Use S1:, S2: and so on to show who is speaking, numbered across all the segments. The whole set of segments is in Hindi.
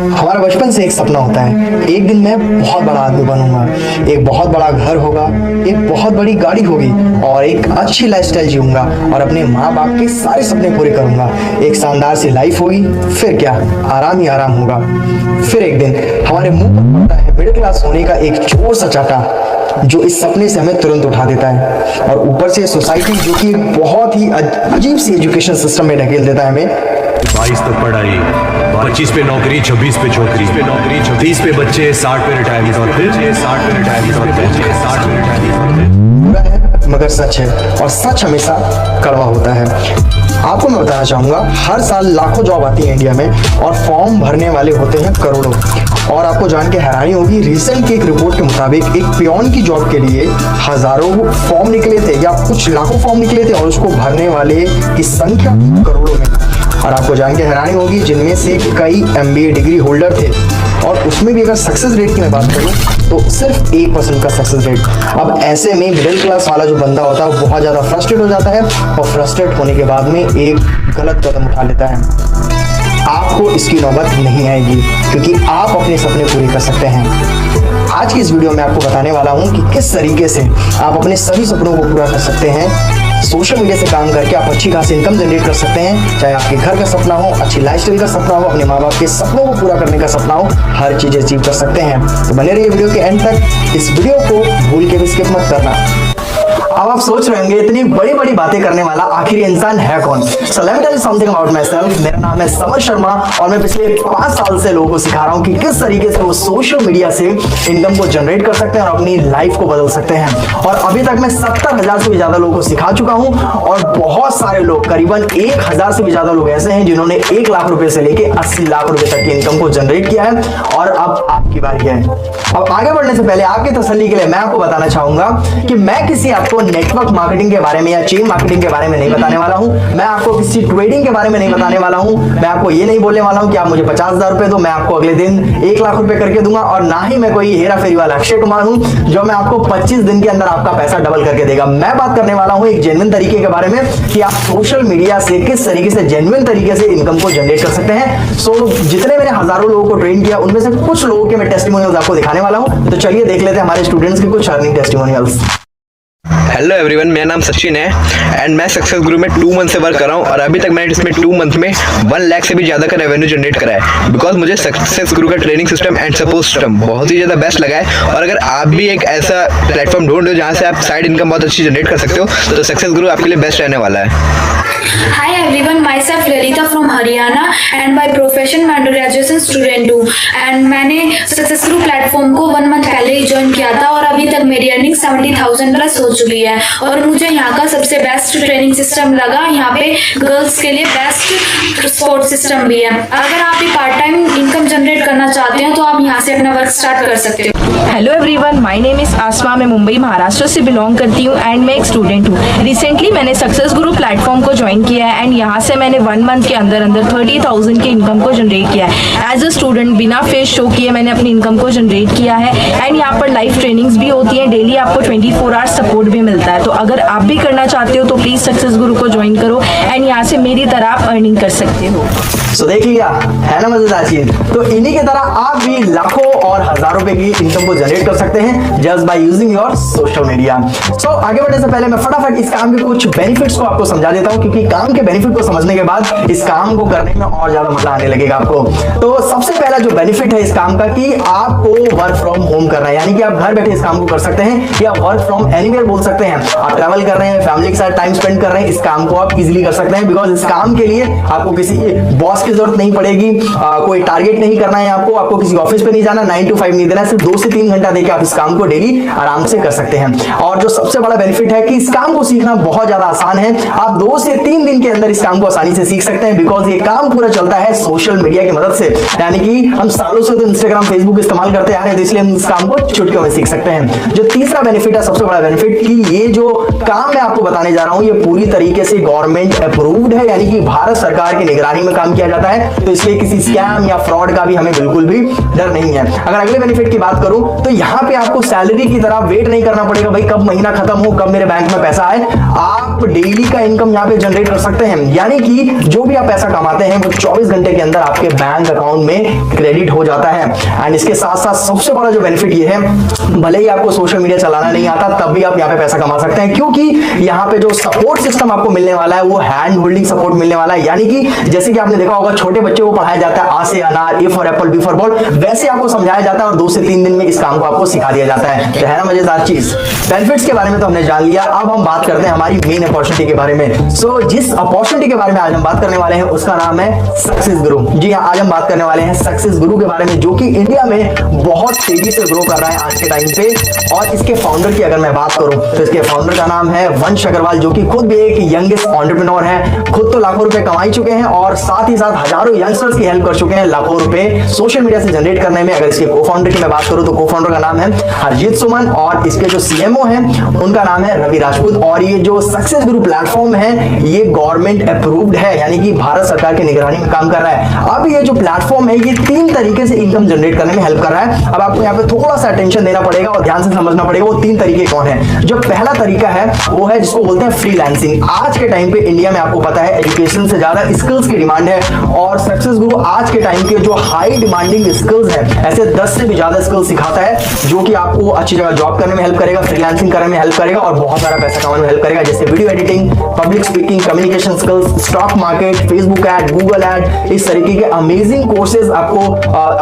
S1: हमारा बचपन से एक सपना होता है, एक दिन मैं बहुत बड़ा आदमी बनूंगा, एक बहुत बड़ा घर होगा, एक बहुत बड़ी गाड़ी होगी और एक अच्छी लाइफस्टाइल जीऊंगा और अपने माँ बाप के सारे सपने पूरे करूंगा। एक शानदार सी लाइफ होगी, फिर क्या, आराम ही आराम होगा। फिर एक दिन हमारे मुंह पर पड़ता है मिडिल क्लास होने का एक जोर सा चाटा, जो इस सपने से हमें तुरंत उठा देता है। और ऊपर से सोसाइटी जो कि बहुत ही अजीब सी एजुकेशन सिस्टम में ढकेल देता है हमें।
S2: 22 तक पढ़ाई, 25 पे नौकरी, 26 पे छोकरी, 30 पे बच्चे, 60 पे रिटायरमेंट और फिर 60 पे रिटायरमेंट और फिर 60 पे रिटायरमेंट।
S1: बुरा है मगर सच है, और सच हमेशा कड़वा होता है। आपको मैं बताना चाहूंगा, हर साल लाखों जॉब आती है इंडिया में और फॉर्म भरने वाले होते हैं करोड़ों। और आपको जान के हैरानी होगी, रिसेंट की एक रिपोर्ट के मुताबिक एक पियोन की जॉब के लिए हजारों फॉर्म निकले थे या कुछ लाखों फॉर्म निकले थे और उसको भरने वाले की संख्या करोड़ों में। और आपको जान के हैरानी होगी, जिनमें से कई MBA डिग्री होल्डर थे और उसमें भी अगर सक्सेस रेट की मैं बात करूं तो सिर्फ 1% का सक्सेस रेट। अब ऐसे में मिडिल क्लास वाला जो बंदा होता है वो बहुत ज़्यादा फ्रस्ट्रेट हो जाता है और फ्रस्ट्रेट होने के बाद में एक गलत कदम उठा लेता है। आपको इसकी नौबत नहीं आएगी क्योंकि आप अपने सपने पूरे कर सकते हैं। आज की इस वीडियो में आपको बताने वाला हूं कि किस तरीके से आप अपने सभी सपनों को पूरा कर सकते हैं। सोशल मीडिया से काम करके आप अच्छी खासी इनकम जनरेट कर सकते हैं, चाहे आपके घर का सपना हो, अच्छी लाइफस्टाइल का सपना हो, अपने माँ बाप के सपनों को पूरा करने का सपना हो, हर चीज़ अचीव कर सकते हैं। तो बने रहिए वीडियो के एंड तक। इस वीडियो को भूल के भी स्किप मत करना। अब आप सोच रहे होंगे, इतनी बड़ी बड़ी बातें करने वाला आखिर इंसान है कौन? So let me tell you something about myself। मेरा नाम है समर शर्मा और मैं पिछले 5 साल से लोगों को सिखा रहा हूँ कि किस तरीके से वो सोशल मीडिया से इनकम को जनरेट कर सकते हैं और अपनी लाइफ को बदल सकते हैं। और अभी तक मैं 70,000 से भी ज्यादा लोगों को सिखा चुका हूँ और बहुत सारे लोग, करीबन 1,000 से भी ज्यादा लोग ऐसे हैं जिन्होंने 1 लाख रुपए से लेके 80 लाख रुपए तक की इनकम को जनरेट किया है। और अब आपकी बारी है। अब आगे बढ़ने से पहले आपकी तसल्ली के लिए मैं आपको बताना चाहूंगा कि मैं किसी आपको नेटवर्क मार्केटिंग के बारे में या चेन मार्केटिंग के बारे में नहीं बताने वाला हूं। मैं आपको किसी ट्रेडिंग के बारे में नहीं बताने वाला हूं। मैं आपको ये नहीं बोलने वाला हूं कि आप मुझे 50,000 रुपए दो, मैं आपको अगले दिन 1 लाख रुपए करके दूंगा। और ना ही मैं कोई हेरा फेरी वाला अक्षय कुमार हूं जो मैं आपको 25 दिन के अंदर आपका पैसा डबल करके देगा। मैं बात करने वाला हूं एक जेन्युइन तरीके के बारे में कि आप सोशल मीडिया से किस तरीके से जेन्युइन तरीके से इनकम को जनरेट कर सकते हैं। सो जितने मैंने हजारों लोगों को ट्रेन किया उनमें से कुछ लोगों के मैं टेस्टिमोनियल्स आपको दिखाने वाला हूं। तो चलिए देख लेते हैं हमारे स्टूडेंट्स के कुछ अर्निंग टेस्टिमोनियल्स।
S3: हेलो एवरीवन, मेरा नाम सचिन है एंड मैं सक्सेस गुरु में 2 मंथ से वर्क कर रहा हूँ और अभी तक मैंने इसमें 2 मंथ में 1 लाख से भी ज़्यादा का रेवेन्यू जनरेट करा है। बिकॉज मुझे सक्सेस गुरु का training system and support system बहुत ही ज़्यादा बेस्ट लगा है। और अगर आप भी एक ऐसा प्लेटफॉर्म ढूंढ रहे हो जहाँ से आप साइड इनकम बहुत अच्छी जनरेट कर सकते हो तो सक्सेस गुरु आपके लिए बेस्ट रहने वाला है।
S4: Hi everyone, myself Lalita from Haryana and by profession मैं undergraduation student हूँ and मैंने सक्सेस गुरु प्लेटफॉर्म को 1 मंथ पहले ही ज्वाइन किया था और अभी तक मेरी अर्निंग 70,000 प्लस हो चुकी है। और मुझे यहाँ का सबसे बेस्ट ट्रेनिंग सिस्टम लगा। यहाँ पे गर्ल्स के लिए बेस्ट सपोर्ट सिस्टम भी है। अगर आप भी पार्ट टाइम इनकम जनरेट करना चाहते हैं तो आप यहाँ से अपना वर्क स्टार्ट कर सकते हो।
S5: Hello everyone, my name is Asma. मैं मुंबई महाराष्ट्र से बिलोंग करती हूँ एंड मैं एक स्टूडेंट हूँ। रिसेंटली मैंने सक्सेस गुरु प्लेटफॉर्म को ज्वाइन किया है एंड यहाँ से मैंने 1 मंथ के अंदर 30,000 की इनकम को जनरेट किया है। एज अ स्टूडेंट बिना फेस शो किए मैंने अपनी इनकम को जनरेट किया है एंड यहाँ पर लाइव ट्रेनिंग्स भी होती हैं। डेली आपको 24 आवर्स सपोर्ट भी मिलता है। तो अगर आप भी करना चाहते हो तो प्लीज़ सक्सेस गुरु को ज्वाइन करो एंड यहाँ से मेरी तरह आप अर्निंग कर सकते हो।
S1: सो देख लिया है ना मजेदार चीज। तो इन्हीं की तरह आप भी लाखों और हजारों रुपए की इनकम को जनरेट कर सकते हैं just by using your social media. So आगे बढ़ने से पहले मैं फटाफट इस काम के कुछ बेनिफिट्स को आपको समझा देता हूं क्योंकि काम के बेनिफिट को समझने के बाद इस काम को करने में और ज्यादा मजा आने लगेगा आपको। तो सबसे पहला जो बेनिफिट है इस काम का कि आपको वर्क फ्रॉम होम करना है, यानी कि आप घर बैठे इस काम को कर सकते हैं या वर्क फ्रॉम एनीवेयर बोल सकते हैं। आप ट्रैवल कर रहे हैं, फैमिली के साथ टाइम स्पेंड कर रहे हैं, इस काम को आप इजीली कर सकते हैं बिकॉज इस काम के लिए आपको किसी बॉस की जरूरत नहीं पड़ेगी। कोई टारगेट नहीं करना है आपको किसी ऑफिस पे नहीं जाना, 9 to 5 नहीं देना, सिर्फ 2 से 3 घंटा देके आप इस काम को डेली आराम से कर सकते हैं। और जो सबसे बड़ा बेनिफिट है कि इस काम को सीखना बहुत ज्यादा आसान है। आप 2 से 3 दिन के अंदर इस काम को आसानी से सीख सकते हैं बिकॉज ये काम पूरा चलता है सोशल मीडिया की मदद से। यानी कि हम सालों से तो इंस्टाग्राम फेसबुक इस्तेमाल करते आ रहे हैं, तो इसलिए हम इस काम को चुटकियों में सीख सकते हैं। जो तीसरा बेनिफिट है, सबसे बड़ा बेनिफिट, कि ये जो काम मैं आपको बताने जा रहा हूं ये पूरी तरीके से गवर्नमेंट अप्रूव्ड है, यानी कि भारत सरकार की निगरानी में काम किया जाता है। तो इसलिए किसी स्कैम या फ्रॉड का भी हमें बिल्कुल भी डर नहीं नहीं है। अगर अगले बेनिफिट की बात करूं तो यहाँ पे आपको सैलरी की तरह वेट नहीं करना पड़ेगा, भाई कब महीना खत्म हो, कब मेरे बैंक में पैसा आए। आप डेली का इनकम यहाँ पे जनरेट कर सकते हैं, यानी कि जो भी आप पैसा कमाते हैं वो 24 घंटे के अंदर आपके बैंक अकाउंट में क्रेडिट हो जाता है। एंड इसके साथ साथ सबसे बड़ा जो बेनिफिट ये है, भले ही आपको सोशल मीडिया चलाना नहीं आता तब भी आप यहाँ पे पैसा कमा सकते हैं, क्योंकि यहाँ पे जो सपोर्ट सिस्टम आपको मिलने वाला है वो हैंड होल्डिंग सपोर्ट मिलने वाला है। यानी कि जैसे कि आपने देखा होगा छोटे बच्चे को पढ़ाया जाता है आ से अनार, A for apple, B for ball, वैसे आपको समझाया जाता है और 2 से 3 दिन में इस काम को आपको सिखा दिया जाता है। तो है ना मजेदार चीज। बेनिफिट्स के बारे में तो हमने जान लिया, अब हम बात करते हैं हमारी मेन अपॉर्चुनिटी के बारे में। सो जिस अपॉर्चुनिटी के बारे में आज हम बात करने वाले हैं उसका नाम है सक्सेस गुरु। जी हाँ, आज हम बात करने वाले हैं सक्सेस गुरु के बारे में, जो कि इंडिया में बहुत तेजी से ग्रो कर रहा है आज के टाइम पे। और इसके फाउंडर की अगर मैं बात करूं तो इसके फाउंडर का नाम है वंश अग्रवाल, जो कि खुद भी एक यंगेस्ट एंटरप्रेन्योर है। खुद तो लाखों रुपए कमा चुके हैं और साथ ही साथ हजारों यंगस्टर्स की हेल्प कर चुके हैं लाखों रुपए सोशल मीडिया से जनरेट करने में। अगर इसके को फाउंडर की मैं बात करूं तो को फाउंडर का नाम है हरजीत सुमन और इसके जो सीएमओ हैं उनका नाम है रवि राजपूत। और ये जो सक्सेस गुरु प्लेटफॉर्म है ये गवर्नमेंट अप्रूव्ड है, यानी कि भारत सरकार की निगरानी में काम कर रहा है। अब ये जो प्लेटफॉर्म है ये 3 तरीके से इनकम जनरेट करने में हेल्प कर रहा है। अब आपको यहाँ पे थोड़ा सा अटेंशन देना पड़ेगा और ध्यान से समझना पड़ेगा वो 3 तरीके कौन है। जो पहला तरीका है वो है जिसको बोलते हैं फ्रीलांसिंग। आज के टाइम पे इंडिया में आपको पता है एजुकेशन से ज्यादा स्किल्स की डिमांड है और सक्सेस गुरु आज के टाइम के जो हाई डिमांडिंग स्किल्स है, ऐसे 10 से भी ज्यादा स्किल्स सिखाता है जो कि आपको अच्छी जगह जॉब करने में हेल्प करेगा, फ्रीलांसिंग करने में हेल्प करेगा और बहुत सारा पैसा कमाने में हेल्प करेगा, जैसे video editing, public speaking, communication skills, stock market, Facebook ad, Google ad, इस तरीके के अमेजिंग कोर्सेज आपको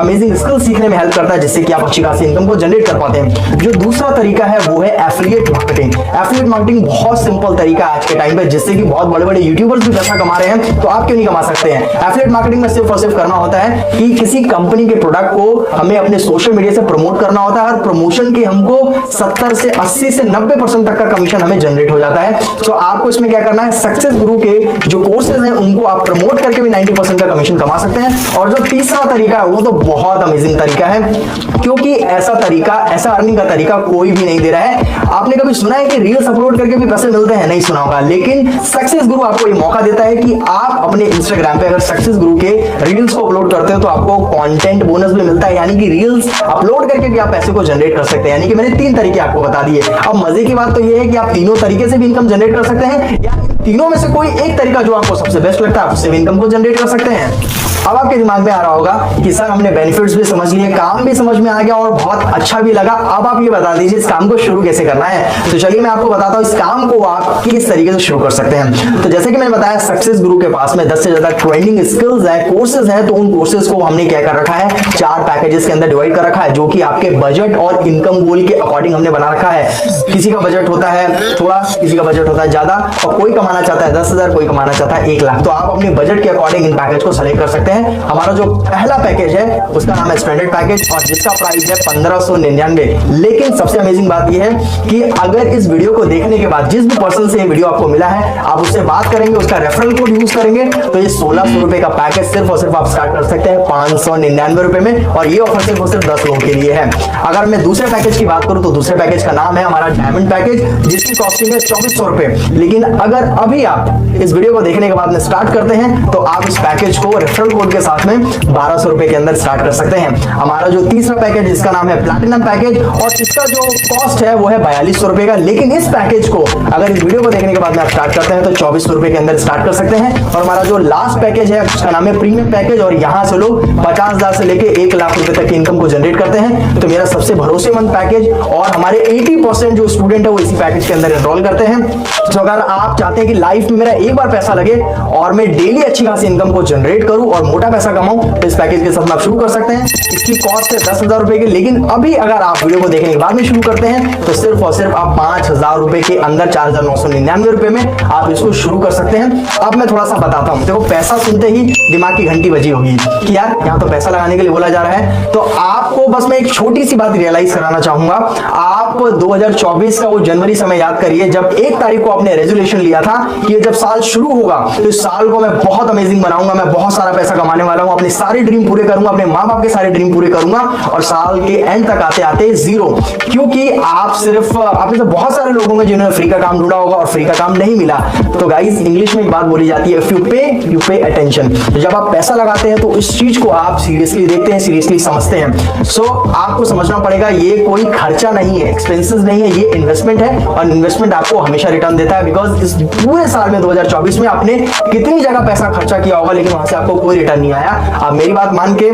S1: अमेजिंग स्किल्स सीखने में हेल्प करता है, जिससे कि आप अच्छी खासी इनकम को जनरेट कर पाते हैं। जो दूसरा तरीका है वो है एफिलिएट मार्केटिंग। एफिलिएट मार्केटिंग बहुत सिंपल तरीका है आज के टाइम पे, जिससे कि बहुत बड़े बड़े यूट्यूबर्स भी पैसा कमा रहे हैं, तो आप क्यों नहीं कमा सकते हैं। एफिलिएट मार्केटिंग में सिर्फ और सिर्फ करना होता है कि किसी कंपनी के प्रोडक्ट को हमें अपने सोशल मीडिया से प्रमोट करना होता है और प्रमोशन के हमको 70 से 80 से 90% तक का कमीशन हमें जनरेट हो जाता है। तो आपको इसमें क्या करना है, सक्सेस गुरु के जो कोर्सेज हैं उनको आप प्रमोट करके भी 90% का कमीशन कमा सकते हैं। और जो तीसरा तरीका है वो तो बहुत अमेजिंग तरीका है, क्योंकि ऐसा अर्निंग का तरीका कोई भी नहीं दे रहा है। आपने कभी सुना है कि रील्स अपलोड करके भी पैसे मिलते हैं? नहीं सुना होगा, लेकिन सक्सेस गुरु आपको ये मौका देता है कि आप अपने इंस्टाग्राम पे अगर सक्सेस गुरु के रील्स को अपलोड करते हो तो आपको कंटेंट बोनस भी मिलता है, यानी कि रील्स अपलोड करके भी आप पैसे को जनरेट कर सकते हैं। यानी कि मैंने 3 तरीके आपको बता दिए। अब मजे की बात तो ये है कि आप तीनों तरीके से भी इनकम जनरेट कर सकते हैं, या तीनों में से कोई एक तरीका जो आपको सबसे बेस्ट लगता है उससे भी इनकम को जनरेट कर सकते हैं। अब आपके दिमाग में आ रहा होगा कि सर हमने बेनिफिट्स भी समझ लिए, काम भी समझ में आ गया और बहुत अच्छा भी लगा, अब आप ये बता दीजिए इस काम को शुरू कैसे करना है। तो चलिए मैं आपको बताता हूँ इस काम को आप किस तरीके से शुरू कर सकते हैं। तो जैसे कि मैंने बताया सक्सेस गुरु के पास में 10 से ज्यादा ट्रेनिंग स्किल्स है, कोर्सेज है, तो उन कोर्सेज को हमने क्या कर रखा है, 4 पैकेजेस के अंदर डिवाइड कर रखा है, जो कि आपके बजट और इनकम गोल के अकॉर्डिंग हमने बना रखा है। किसी का बजट होता है थोड़ा, किसी का बजट होता है ज्यादा, और कोई कमाना चाहता है 10,000, कोई कमाना चाहता है 1 लाख। तो आप अपने बजट के अकॉर्डिंग इन पैकेज को सेलेक्ट कर सकते हैं। हमारा जो पहला पैकेज है उसका नाम है स्टैंडर्ड पैकेज और जिसका प्राइस है 1599। लेकिन सबसे अमेजिंग बात यह है कि अगर इस वीडियो को देखने के बाद जिस भी पर्सन से ये वीडियो आपको मिला है आप उससे बात करेंगे, उसका रेफरल कोड यूज करेंगे, तो ये 1600 रुपए का पैकेज सिर्फ और सिर्फ आप स्टार्ट कर सकते हैं 599 रुपए में। और ये ऑफर सिर्फ और सिर्फ 10 लोगों के लिए है। अगर मैं दूसरे पैकेज की बात करूं तो दूसरे पैकेज का नाम है हमारा डायमंड पैकेज, जिसकी कॉस्टिंग है 2400 रुपए। लेकिन अगर अभी आप इस वीडियो को देखने के बाद में स्टार्ट करते हैं तो आप इस पैकेज को रेफरल कोड के साथ में 1200 रुपए के अंदर स्टार्ट कर सकते हैं। हमारा जो तीसरा पैकेज जिसका नाम है प्लैटिनम पैकेज और इसका जो कॉस्ट है वो है 4200 रुपए का। लेकिन इस पैकेज को अगर इस वीडियो को देखने के बाद में आप स्टार्ट करते हैं तो 2400 रुपए के अंदर स्टार्ट कर सकते हैं। और हमारा जो लास्ट पैकेज है उसका नाम है प्रीमियम पैकेज और यहाँ से लोग 50,000 से लेके 1 लाख रुपए तक की इनकम को जनरेट करते हैं। तो मेरा सबसे भरोसेमंद पैकेज और हमारे 80% जो स्टूडेंट है वो इसी पैकेज के अंदर एनरोल करते हैं। तो अगर आप चाहते हैं कि लाइफ में मेरा एक बार पैसा लगे और मैं डेली अच्छी खासी इनकम को जनरेट करूं और मोटा पैसा कमाऊं, तो इस पैकेज के साथ आप शुरू कर सकते हैं। इसकी कॉस्ट है 10,000 रुपए की। लेकिन अभी अगर आप वीडियो को देखने के बाद में शुरू करते हैं तो सिर्फ और सिर्फ आप 5,000 रुपए के अंदर 4,999 रुपए में आप इसको शुरू कर सकते हैं। अब मैं थोड़ा सा बताता हूं। देखो पैसा सुनते ही दिमाग की घंटी बजी होगी कि यार यहाँ तो पैसा लगाने के लिए बोला जा रहा है। तो आपको बस मैं एक छोटी सी बात रियलाइज कराना चाहूंगा। आप 2024 का वो जनवरी समय याद करिए जब 1 तारीख को आपने रेजोल्यूशन लिया था कि ये जब साल शुरू होगा तो इस साल को मैं बहुत अमेजिंग बनाऊंगा, मैं बहुत सारा पैसा कमाने वाला हूं, अपने सारे ड्रीम पूरे करूंगा, अपने माँ बाप के सारे ड्रीम पूरे करूंगा और साल के एंड तक आते आते जीरो। क्योंकि आप में से बहुत सारे लोग होंगे जिन्होंने फ्री का काम ढूंढा होगा और फ्री का काम नहीं मिला। तो गाइस इंग्लिश में एक बात बोली जाती है, इफ यू पे अटेंशन। तो जब आप पैसा लगाते हैं तो इस चीज को आप सीरियसली देखते हैं, सीरियसली समझते हैं। सो आपको समझना पड़ेगा ये कोई खर्चा नहीं है, एक्सपेंसेस नहीं है, ये इन्वेस्टमेंट है और इन्वेस्टमेंट आपको हमेशा रिटर्न देता है। बिकॉज इस पूरे साल में 2024 में आपने कितनी जगह पैसा खर्चा किया होगा लेकिन वहां से आपको कोई रिटर्न नहीं आया। आप मेरी बात मान के,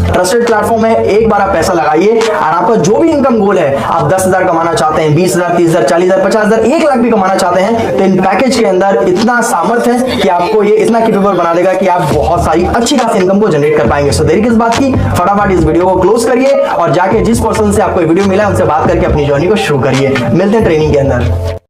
S1: ट्रस्टेड प्लेटफॉर्म है, एक बार आप पैसा लगाइए और आपका जो भी इनकम गोल है, आप 10,000 कमाना चाहते हैं, 20,000, 30,000, 40,000, 50,000, 1 लाख भी कमाना चाहते हैं, तो इन पैकेज के अंदर इतना सामर्थ्य है कि आपको ये इतना कैपेबल बना देगा कि आप बहुत सारी अच्छी खासी इनकम को जनरेट कर पाएंगे। सो देरी किस बात की, फटाफट इस वीडियो को क्लोज करिए और जाके जिस पर्सन से आपको वीडियो मिला है उनसे बात करके अपनी जर्नी को शुरू करिए। मिलते हैं ट्रेनिंग के अंदर।